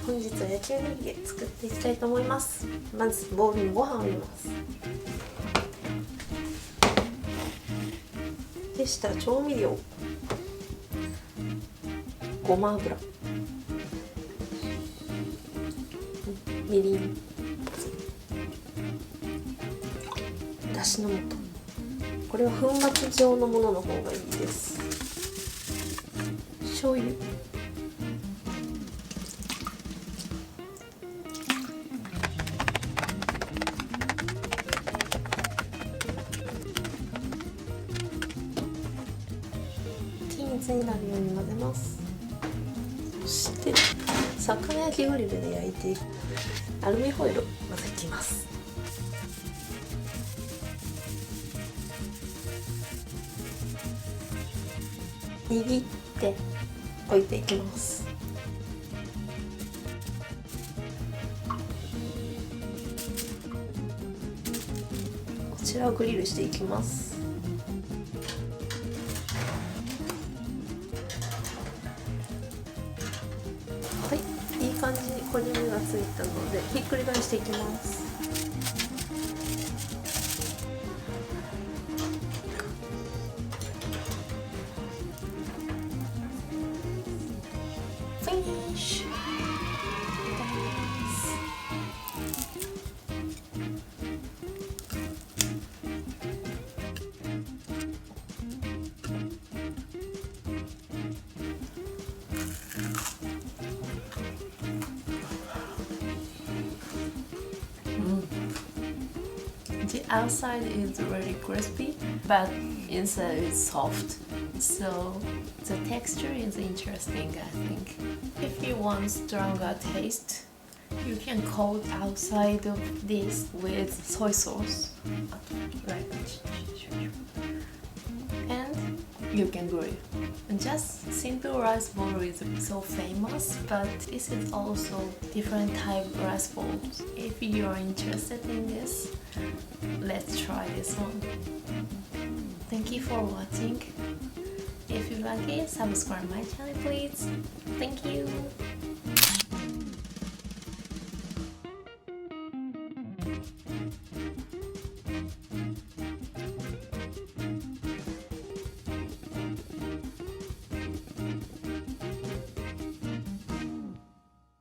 本日は焼きおにぎり作っていきたいと思います。まずボウルにご飯を入れます。でしたら調味料、ごま油、みりん、だしの素、これは粉末状のものの方がいいです。醤油、均一になるように混ぜます。そして魚焼きグリルで焼いてアルミホイルをまずいきます。握って置いていきます。こちらをグリルしていきます。はい、いい感じに焦げ目がついたのでひっくり返していきます。フィニッシュ。The outside is really crispy, but inside is soft. So the texture is interesting, I think. If you want stronger taste, you can coat outside of this with soy sauce, and you can grill. Just simple rice bowl is so famous, but this is also different type rice bowls. If you are interested in this, let's try this one. Thank you for watching. If you like it, subscribe my channel please. Thank you.